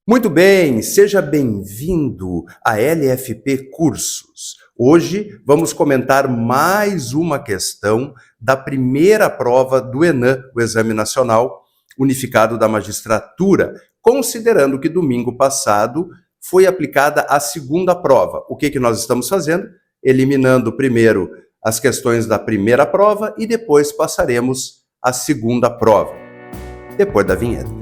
Muito bem, seja bem-vindo à LFP Cursos. Hoje vamos comentar mais uma questão da primeira prova do ENAM, o Exame Nacional Unificado da Magistratura, considerando que domingo passado foi aplicada a segunda prova. O que nós estamos fazendo? Eliminando primeiro as questões da primeira prova e depois passaremos à segunda prova, depois da vinheta.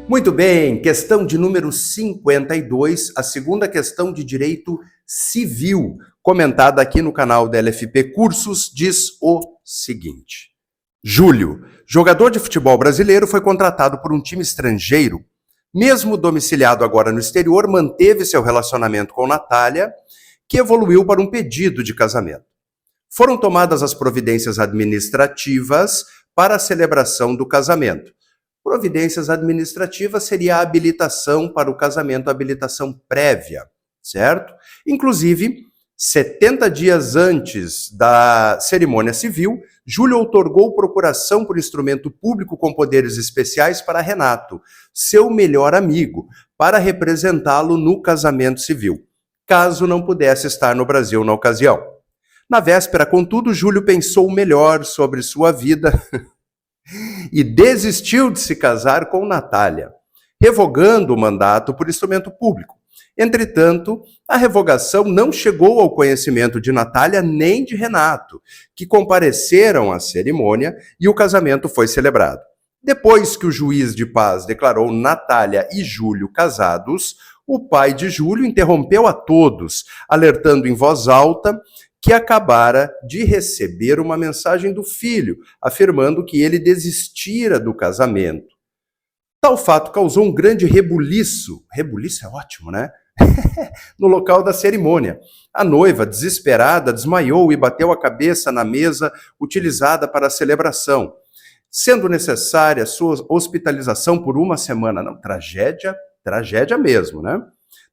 Muito bem, questão de número 52, a segunda questão de direito civil, comentada aqui no canal da LFP Cursos, diz o seguinte. Júlio, jogador de futebol brasileiro, foi contratado por um time estrangeiro. Mesmo domiciliado agora no exterior, manteve seu relacionamento com Natália, que evoluiu para um pedido de casamento. Foram tomadas as providências administrativas para a celebração do casamento. Providências administrativas seria a habilitação para o casamento, a habilitação prévia, certo? Inclusive, 70 dias antes da cerimônia civil, Júlio outorgou procuração por instrumento público com poderes especiais para Renato, seu melhor amigo, para representá-lo no casamento civil, caso não pudesse estar no Brasil na ocasião. Na véspera, contudo, Júlio pensou melhor sobre sua vida e desistiu de se casar com Natália, revogando o mandato por instrumento público. Entretanto, a revogação não chegou ao conhecimento de Natália nem de Renato, que compareceram à cerimônia e o casamento foi celebrado. Depois que o juiz de paz declarou Natália e Júlio casados, o pai de Júlio interrompeu a todos, alertando em voz alta que acabara de receber uma mensagem do filho, afirmando que ele desistira do casamento. Tal fato causou um grande rebuliço é ótimo, né? No local da cerimônia. A noiva, desesperada, desmaiou e bateu a cabeça na mesa utilizada para a celebração, sendo necessária sua hospitalização por uma semana. Não, tragédia mesmo, né?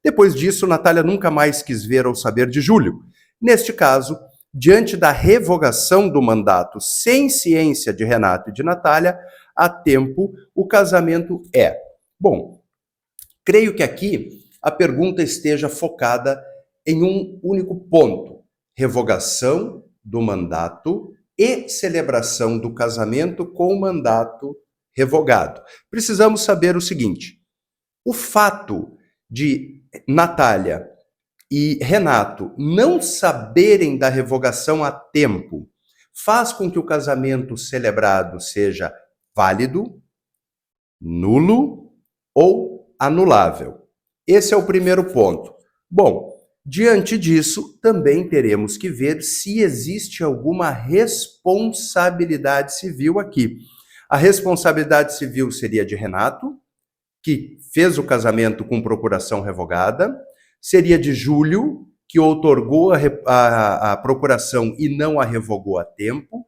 Depois disso, Natália nunca mais quis ver ou saber de Júlio. Neste caso, diante da revogação do mandato sem ciência de Renato e de Natália, há tempo, o casamento é. Bom, creio que aqui a pergunta esteja focada em um único ponto: revogação do mandato e celebração do casamento com o mandato revogado. Precisamos saber o seguinte: o fato de Natália e Renato não saberem da revogação a tempo faz com que o casamento celebrado seja válido, nulo ou anulável. Esse é o primeiro ponto. Bom, diante disso, também teremos que ver se existe alguma responsabilidade civil aqui. A responsabilidade civil seria de Renato, que fez o casamento com procuração revogada, seria de Júlio, que outorgou a procuração e não a revogou a tempo,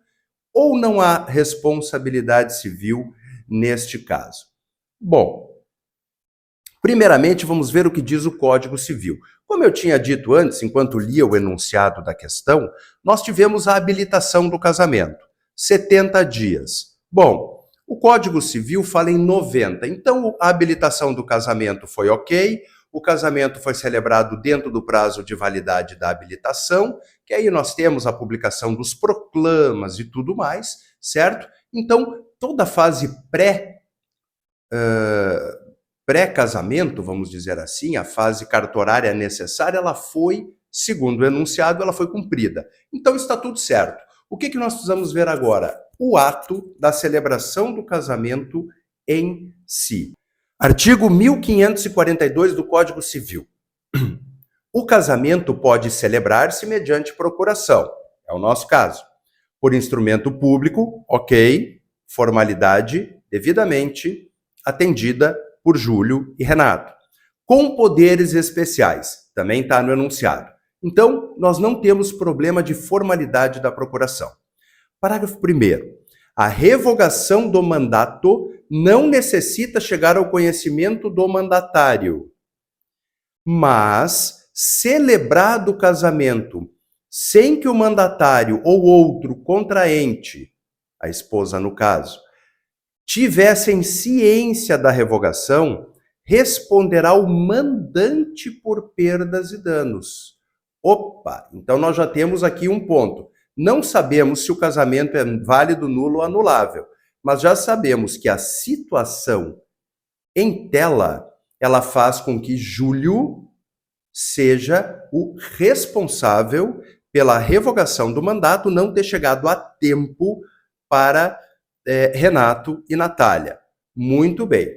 ou não há responsabilidade civil neste caso? Bom, primeiramente vamos ver o que diz o Código Civil. Como eu tinha dito antes, enquanto lia o enunciado da questão, nós tivemos a habilitação do casamento, 70 dias. Bom, o Código Civil fala em 90, então a habilitação do casamento foi ok, o casamento foi celebrado dentro do prazo de validade da habilitação, que aí nós temos a publicação dos proclamas e tudo mais, certo? Então, toda a fase pré-casamento, vamos dizer assim, a fase cartorária necessária, ela foi, segundo o enunciado, ela foi cumprida. Então, está tudo certo. O que nós precisamos ver agora? O ato da celebração do casamento em si. Artigo 1542 do Código Civil. O casamento pode celebrar-se mediante procuração, é o nosso caso. Por instrumento público, ok, formalidade devidamente atendida por Júlio e Renato. Com poderes especiais, também está no enunciado. Então, nós não temos problema de formalidade da procuração. Parágrafo 1º. A revogação do mandato não necessita chegar ao conhecimento do mandatário, mas, celebrado o casamento sem que o mandatário ou outro contraente, a esposa no caso, tivessem ciência da revogação, responderá o mandante por perdas e danos. Opa, então nós já temos aqui um ponto. Não sabemos se o casamento é válido, nulo ou anulável, mas já sabemos que a situação em tela, ela faz com que Júlio seja o responsável pela revogação do mandato não ter chegado a tempo para Renato e Natália. Muito bem.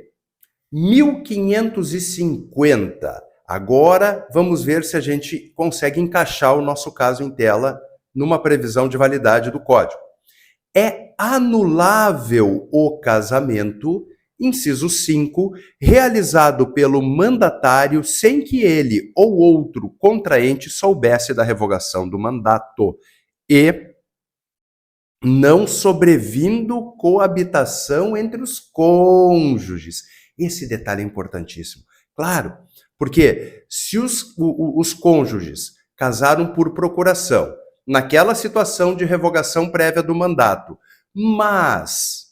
1550. Agora vamos ver se a gente consegue encaixar o nosso caso em tela numa previsão de validade do código. É anulável o casamento, inciso 5, realizado pelo mandatário sem que ele ou outro contraente soubesse da revogação do mandato e não sobrevindo coabitação entre os cônjuges. Esse detalhe é importantíssimo. Claro, porque se os cônjuges casaram por procuração, naquela situação de revogação prévia do mandato, mas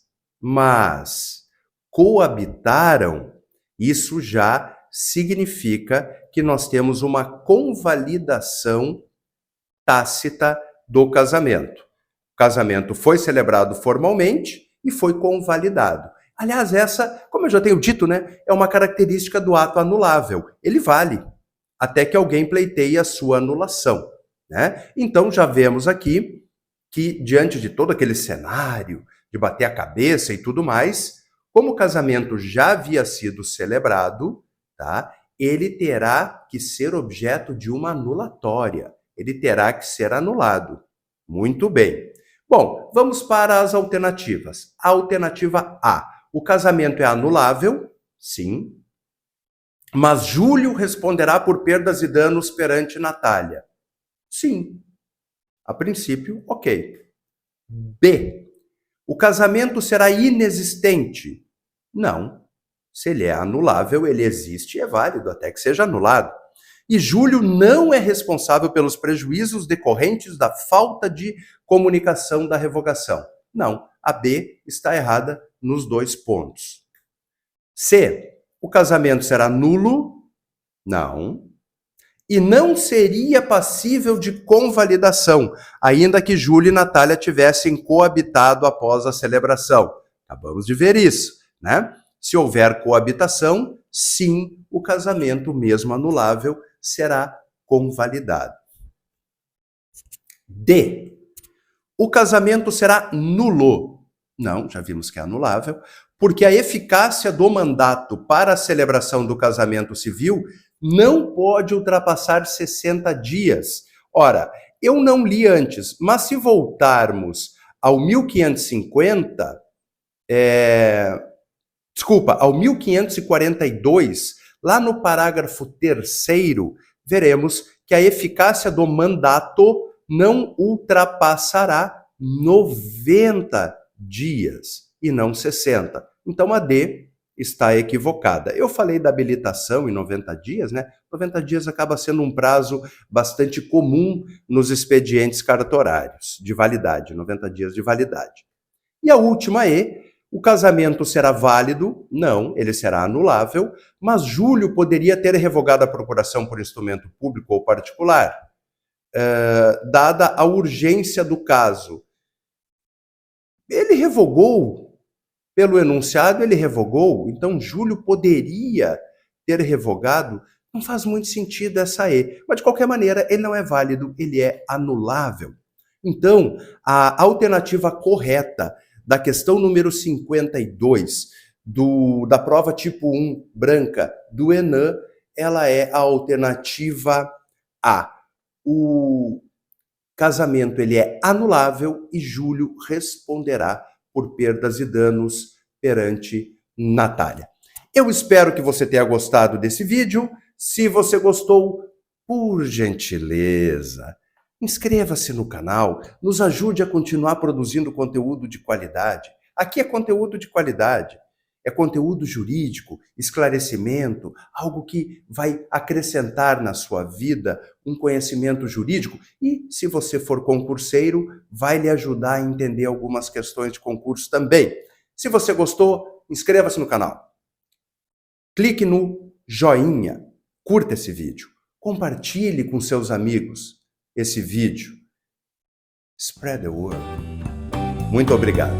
coabitaram, isso já significa que nós temos uma convalidação tácita do casamento. O casamento foi celebrado formalmente e foi convalidado. Aliás, essa, como eu já tenho dito, né, é uma característica do ato anulável. Ele vale até que alguém pleiteie a sua anulação, né? Então já vemos aqui que, diante de todo aquele cenário de bater a cabeça e tudo mais, como o casamento já havia sido celebrado, tá, ele terá que ser objeto de uma anulatória. Ele terá que ser anulado. Muito bem. Bom, vamos para as alternativas. A alternativa A. O casamento é anulável? Sim. Mas Júlio responderá por perdas e danos perante Natália? Sim. A princípio, ok. B. O casamento será inexistente? Não. Se ele é anulável, ele existe e é válido até que seja anulado. E Júlio não é responsável pelos prejuízos decorrentes da falta de comunicação da revogação. Não, a B está errada nos dois pontos. C. O casamento será nulo? Não. E não seria passível de convalidação, ainda que Júlio e Natália tivessem coabitado após a celebração. Acabamos de ver isso, né? Se houver coabitação, sim, o casamento, mesmo anulável, será convalidado. D. O casamento será nulo? Não, já vimos que é anulável, porque a eficácia do mandato para a celebração do casamento civil não pode ultrapassar 60 dias. Ora, eu não li antes, mas se voltarmos ao 1550, ao 1542, lá no parágrafo 3º, veremos que a eficácia do mandato não ultrapassará 90 dias e não 60. Então a D está equivocada. Eu falei da habilitação em 90 dias, né? 90 dias acaba sendo um prazo bastante comum nos expedientes cartorários de validade, 90 dias de validade. E a última E. O casamento será válido? Não, ele será anulável, mas Júlio poderia ter revogado a procuração por instrumento público ou particular, dada a urgência do caso. Ele revogou, pelo enunciado ele revogou, então Júlio poderia ter revogado. Não faz muito sentido essa E, mas de qualquer maneira ele não é válido, ele é anulável. Então, a alternativa correta da questão número 52 da prova tipo 1 branca do ENAM, ela é a alternativa A. O casamento ele é anulável e Júlio responderá por perdas e danos perante Natália. Eu espero que você tenha gostado desse vídeo. Se você gostou, por gentileza, inscreva-se no canal, nos ajude a continuar produzindo conteúdo de qualidade. Aqui é conteúdo de qualidade. É conteúdo jurídico, esclarecimento, algo que vai acrescentar na sua vida um conhecimento jurídico e, se você for concurseiro, vai lhe ajudar a entender algumas questões de concurso também. Se você gostou, inscreva-se no canal. Clique no joinha, curta esse vídeo, compartilhe com seus amigos esse vídeo. Spread the word. Muito obrigado.